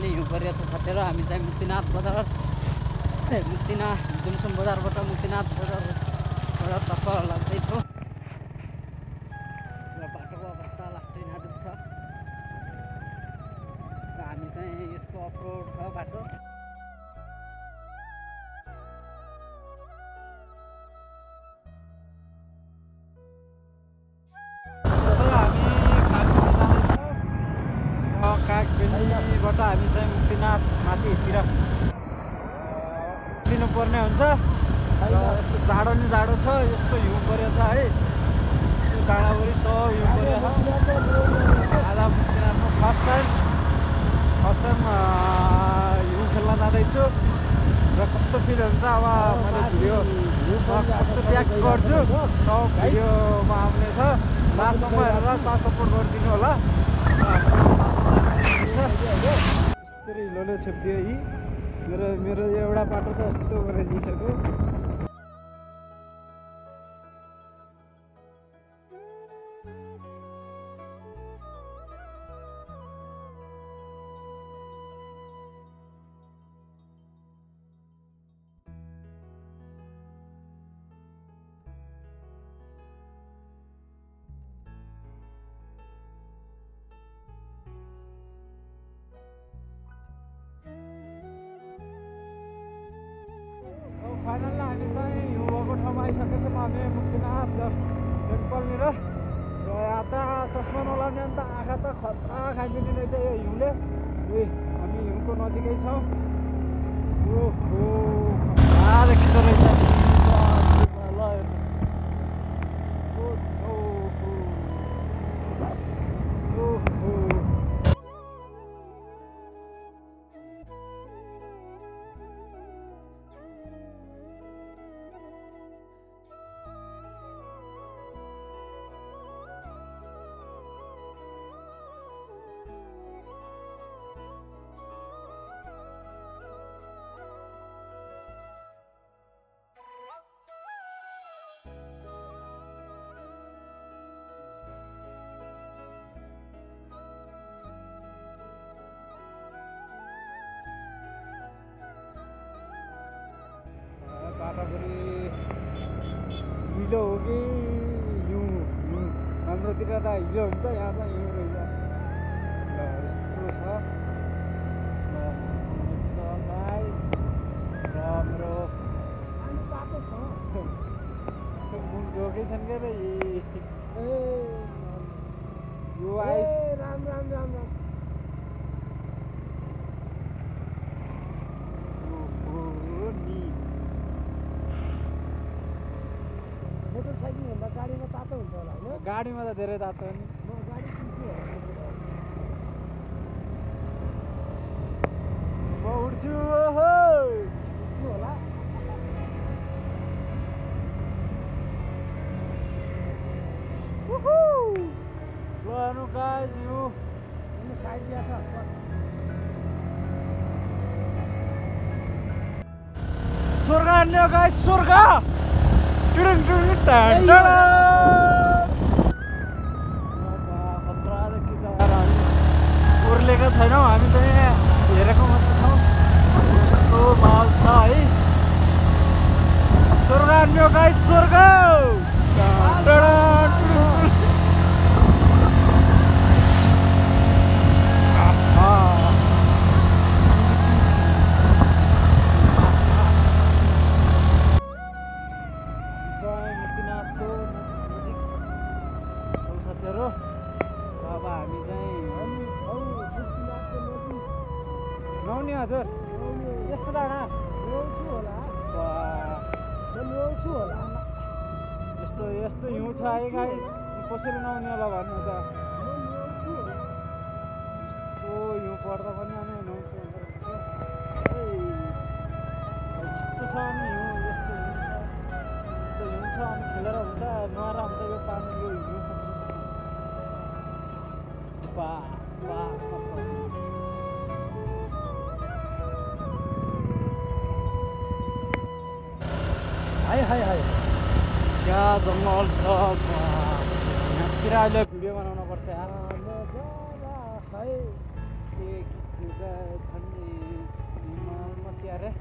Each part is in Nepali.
मजाले हिउँ परिरहेको छ साथीहरू। हामी चाहिँ मुक्तिनाथ बजार जुमसुम बजारबाट मुक्तिनाथ बजारतर्फ लाग्दैछौँ। र बाटोको अवस्था लास्टै नाजुक छ र हामी चाहिँ यस्तो अफरोड छ बाटो। कागबेनीबाट हामी चाहिँ मुक्तिनाथ माथितिर लिनुपर्ने हुन्छ। यस्तो जाडो नि जाडो छ, यस्तो हिउँ परेको छ है, यो डाँडाभरि सब हिउँ परेको छ। आज मुक्तिनाथमा फर्स्ट टाइम हिउँ खेल्न जाँदैछु र कस्तो फिल हुन्छ अब मैले भिडियो कस्तो ट्याग गर्छु सब भिडियोमा आउनेछ। लास्टसम्म हेरेर साथ सपोर्ट गरिदिनु होला। यस्तै हिलोले छेपिदियो यी मेरो एउटा बाटो त यस्तो बनाइदिइसक्यो। फाइनल्ली हामी चाहिँ हिउँ भएको ठाउँमा आइसकेको छौँ। हामी मुक्तिनाथ टेम्पलनिर र यहाँ त चस्मा नलाउने अन्त आँखा त खतरा खाइदिने रहेछ यो हिउँले। हामी हिउँको नजिकै छौँ। देखिँदो रहेछ बाटाभरि हिलो हो कि हिउँ हाम्रोतिर त हिलो हुन्छ, यहाँ चाहिँ हिउँ रहेछ। यस्तो छ र मेरो बाटो छ लोकेसन के रे यो आइस राम मोटरसाइकल भन्दा गाडीमा तातो हुन्छ होला होइन? गाडीमा त धेरै तातो नि। गाडी म उड्छु होला। ल गाइस यो साइड दिया छ। स्वर्ग आन्यो गाइस, स्वर्ग उर्लेका छैनौँ हामी चाहिँ हेरेको मात्र छौँ। कस्तो माहौल छ है। स्वर्ग आन्यो गाइस, स्वर्ग अब हामी चाहिँ नौनी हजुर यस्तो डाँडा यस्तो हिउँ छ है गाई, कसरी नआउने होला भन्नु त। हिउँ पर्दा पनि अनि नुहाउँछु यस्तो छ अनि हिउँ यस्तो हिउँ छ अनि खेलेर हुन्छ नुहाएर हुन्छ यो पानी यो हिउँ हाय क्या जङ्गल छ यहाँतिर अहिले भिडियो बनाउनु पर्छ यार। छन् हिमालमा के अरे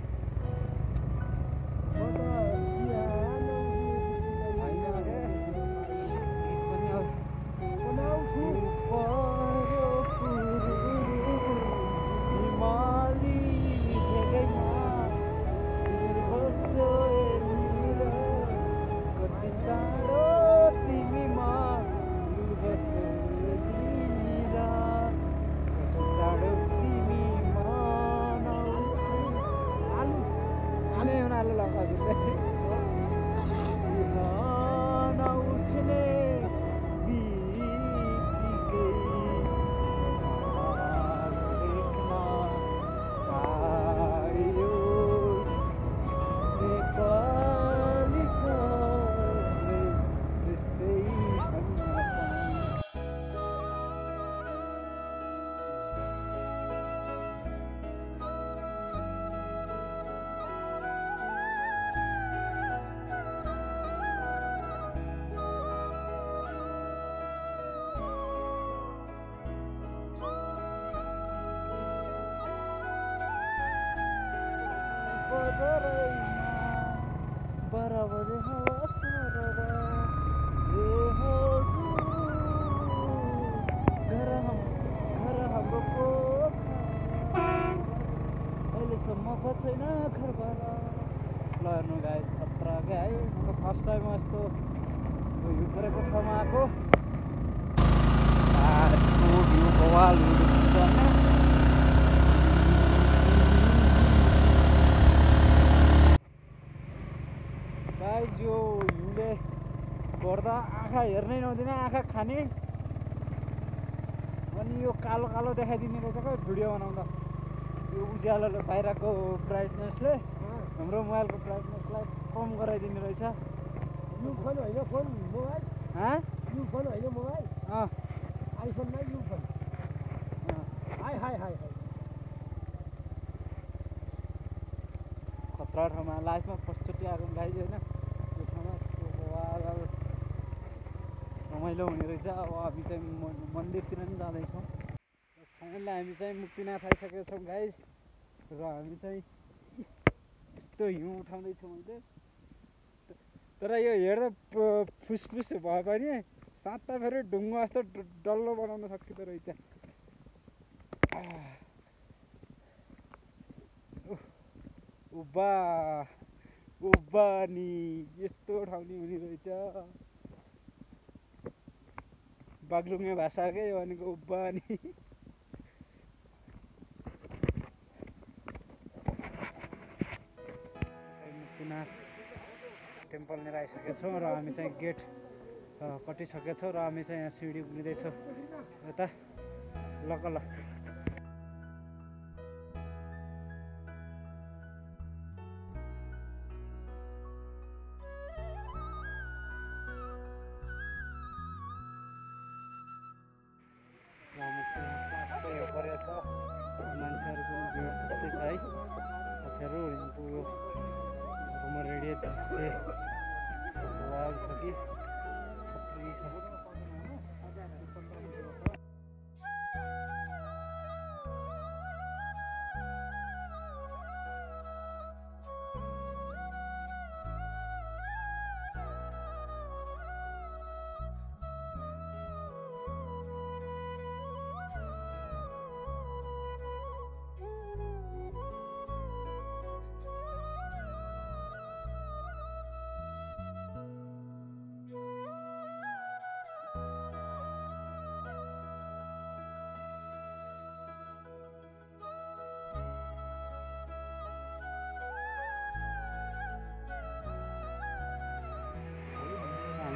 बराबर हवा सरवा ए हजुर घर हाम्रो पोखरा अहिलेसम्म छैन घरबाट ल हेर्नु गाइस खतरा क्या है म त फर्स्ट टाइम यस्तो हिउँ परेको ठाउँमा आएको भ्यू बवाल गाइस यो हिउँले गर्दा आँखा हेर्नै नहुँदैन आँखा खाने अनि यो कालो कालो देखाइदिने रहेछ क्या भिडियो बनाउँदा यो उज्यालोले बाहिरको ब्राइटनेसले हाम्रो मोबाइलको ब्राइटनेसलाई कम गराइदिने रहेछ यो फोन होइन फोन मोबाइल यो फोन होइन मोबाइल आइफोनमा यो phone high high high high खतरा ठाउँमा लाइफमा फर्स्टचोटि आएको गाइज होइन यो ठाउँमा रमाइलो हुने रहेछ अब हामी चाहिँ मन्दिरतिर पनि जाँदैछौँ फाइनली हामी चाहिँ मुक्तिनाथ आइसकेका छौँ गाइज र हामी चाहिँ यस्तो हिउँ उठाउँदैछौँ मैले तर यो हेर्दा फुसफुस भए पनि साँच्चा फेरि ढुङ्गा जस्तो डल्लो बनाउन सकिँदो रहेछ उब्बा नि यस्तो ठाउँ नि हुने रहेछ बागलुङे भाषा के भनेको उब्बा नि मुक्तिनाथ टेम्पलनिर आइसकेका छौँ र हामी चाहिँ गेट कटिसकेका छौँ र हामी चाहिँ यहाँ सिँढी पुग्दैछौँ यता ल मान्छेहरूको भिड त्यस्तै छ है साथीहरू यहाँको यो रमणीय दृश्य बवाल छ कि खतरी छ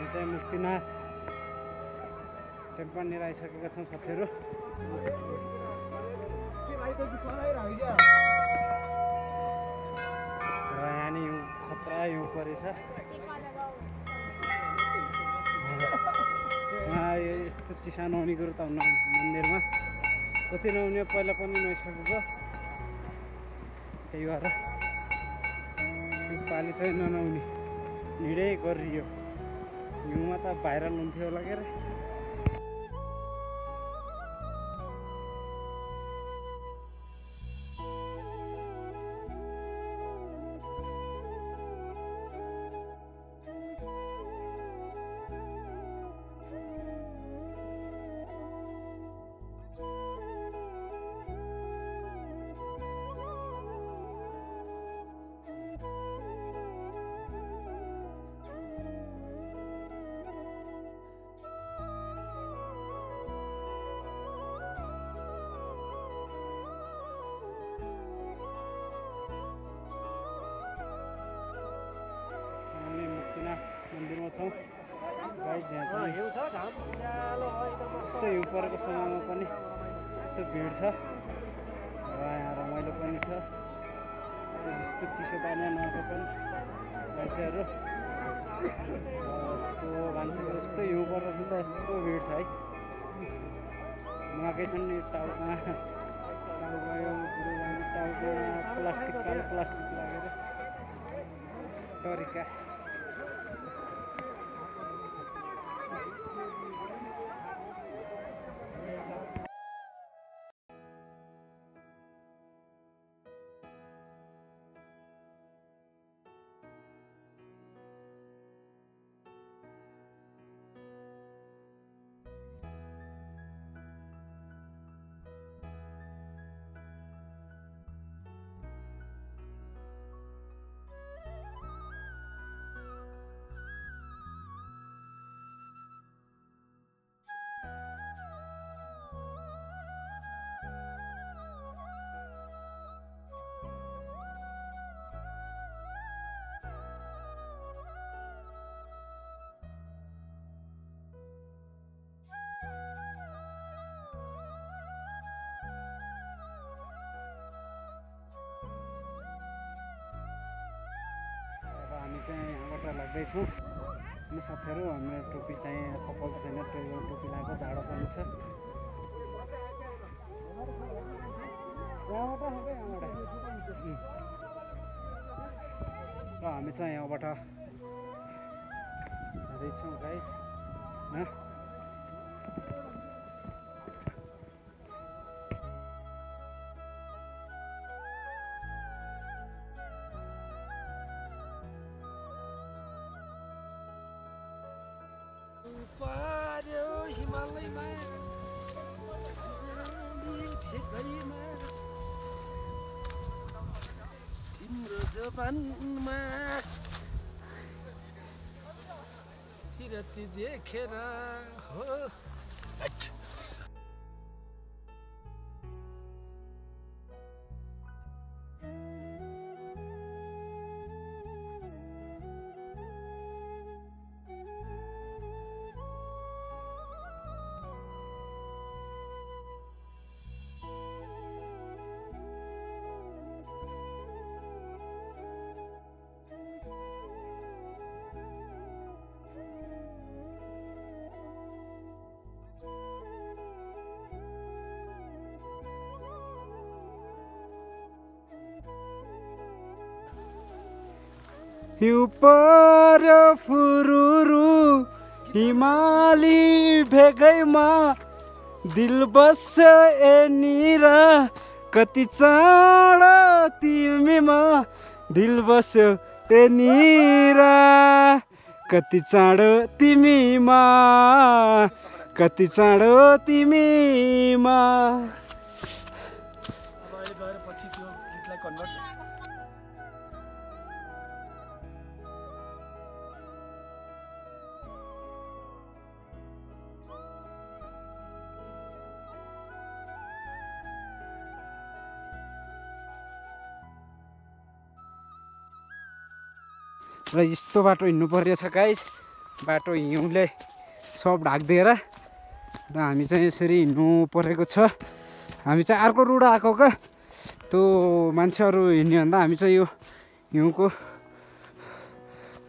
चाहिँ मुक्तिनाथ टेम्पलनिर आइसकेका छौँ साथीहरू र यहाँ नि खतरा हिउँ परेछ यस्तो चिसा नहुने कुरो त हुन्न मन्दिरमा कति नहुने पहिला पनि नआइसकेको त्यही भएर योपालि चाहिँ ननुहुने हिँडै गरियो हिउँमा त भाइरल हुन्थ्यो होला के अरे त्यहाँ चाहिँ यस्तो हिउँ परेको समयमा पनि यस्तो भिड छ र यहाँ रमाइलो पनि छ यस्तो चिसो पानी नुहाएको पनि मान्छेहरू त्यो मान्छेको यस्तो हिउँ परेर चाहिँ त यस्तो भिड छ है नुहाएकै छन् नि टाउकोमा प्लास्टिक कालो प्लास्टिक लागेर तरिका हामी चाहिँ यहाँबाट लाग्दैछौँ अनि साथीहरू हाम्रो टोपी चाहिँ कपाल छैन टोपी लगाएको जाडो पनि छ यहाँबाट र हामी चाहिँ यहाँबाट जाँदैछौँ गाइस पार्यो हिमालयमा भेगैमा तिम्रो जवानमा फिरती देखेर हो हिउँ पर्यो फुरुरु हिमाली भेगैमा दिल बस्यो यहाँनिर कति चाँडो तिमीमा दिल बस्यो यहाँनिर कति चाँडो तिमीमा कति चाँडो तिमीमा र यस्तो बाटो हिँड्नु परेछ गाइस बाटो हिउँले सब ढाकिदिएर र हामी चाहिँ यसरी हिँड्नु परेको छ हामी चाहिँ अर्को रुट आएको क्या त्यो मान्छेहरू हिँड्ने भन्दा हामी चाहिँ यो हिउँको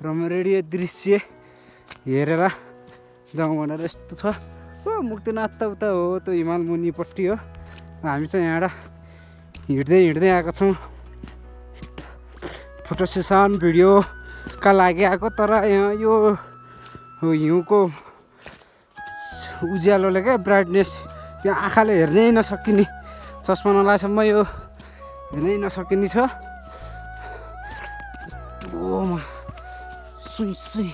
रमणीय दृश्य हेरेर जाउँ भनेर यस्तो छ हो मुक्तिनाथ त उता हो त्यो हिमाल मुनिपट्टि हो हामी चाहिँ यहाँबाट हिँड्दै आएको छौँ फोटो सेसन भिडियोका लागि आएको तर यहाँ यो हिउँको उज्यालोले क्या ब्राइटनेस यो आँखाले हेर्नै नसकिने चस्मा नलाएसम्म यो हेर्नै नसकिने छ यस्तोमा सुई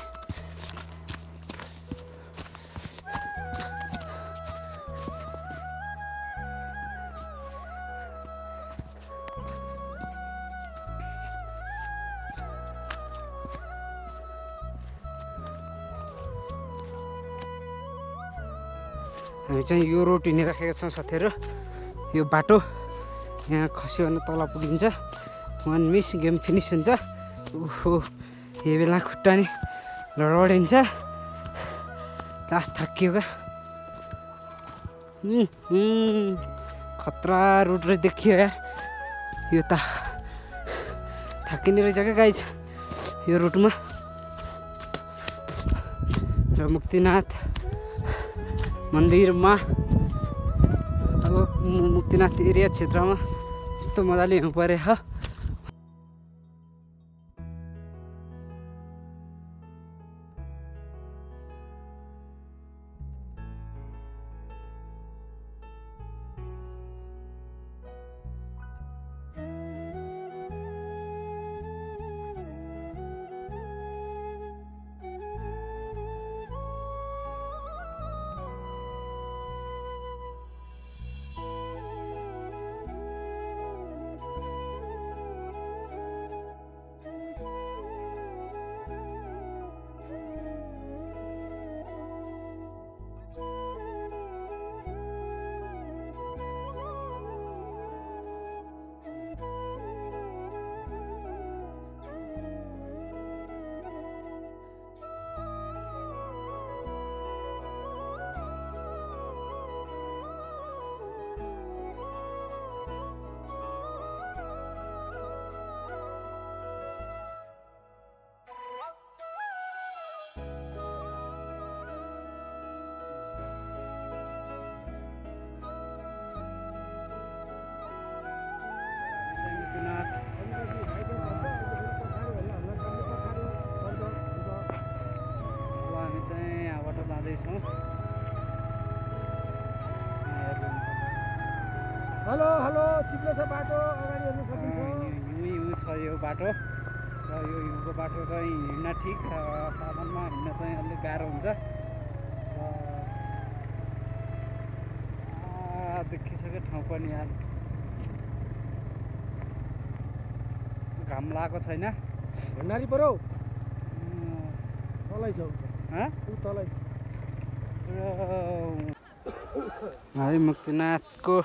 हामी चाहिँ यो रोड हिँडिराखेका छौँ साथीहरू यो बाटो यहाँ खस्यो भने तल पुगिन्छ 1 मिस गेम फिनिस हुन्छ ओहो यो बेला खुट्टा नि लडबडिन्छ लास्ट थाकियो क्या खतरा रुट रहेछ देखियो यार यो त थाकिने रहेछ क्या गाइज यो रुटमा र मुक्तिनाथ मन्दिरमा अब मुक्तिनाथ एरिया क्षेत्रमा यस्तो मजाले हिउँ परेछ हेलो हेलो चिप्लो छ बाटो अगाडि हेर्न सकिन्छ हिउँ छ यो बाटो र यो हिउँको बाटो चाहिँ हिँड्न ठिक साधनमा हिँड्न चाहिँ अलिक गाह्रो हुन्छ देखिसक्यो ठाउँ पनि यार घाम लागेको छैन भण्डारी पऱ्यो तलै छ तलै है मुक्तिनाथको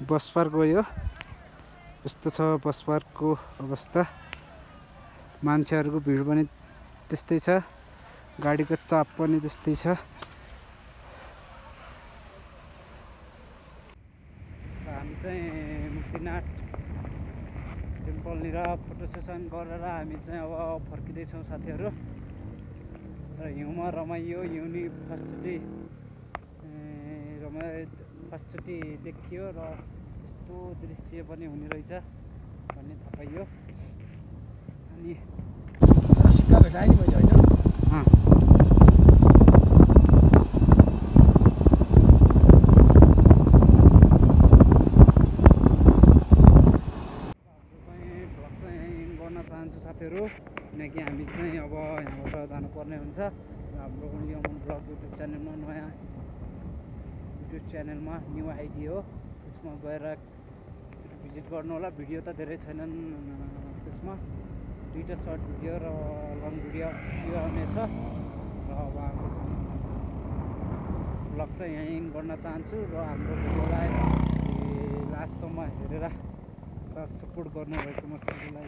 बस पार्क गयो यस्तो छ बस पार्कको अवस्था मान्छेहरूको भिड पनि त्यस्तै छ गाडीको चाप पनि त्यस्तै छ हामी चाहिँ मुक्तिनाथ टेम्पलनिर फोटो सेसन गरेर हामी चाहिँ अब फर्किँदैछौँ साथीहरू र हिउँमा रमाइयो हिउँनी फर्स्टचोटि देखियो र यस्तो दृश्य पनि हुने रहेछ भन्ने थाहा पाइयो अनि सिक्का भेटाएँ नि मैले होइन साथीहरू किनकि हामी चाहिँ अब यहाँबाट जानुपर्ने हुन्छ हाम्रो यमन ब्लग युट्युब च्यानलमा नयाँ युट्युब च्यानलमा न्यू आइडी हो त्यसमा गएर भिजिट गर्नु होला भिडियो त धेरै छैनन् त्यसमा दुईवटा सर्ट भिडियो र लङ भिडियो आउनेछ र अब हाम्रो ब्लग चाहिँ यहीँ गर्न चाहन्छु र हाम्रो भिडियोलाई लास्टसम्म हेरेर साथ सपोर्ट गर्नुभएकोमा सबैलाई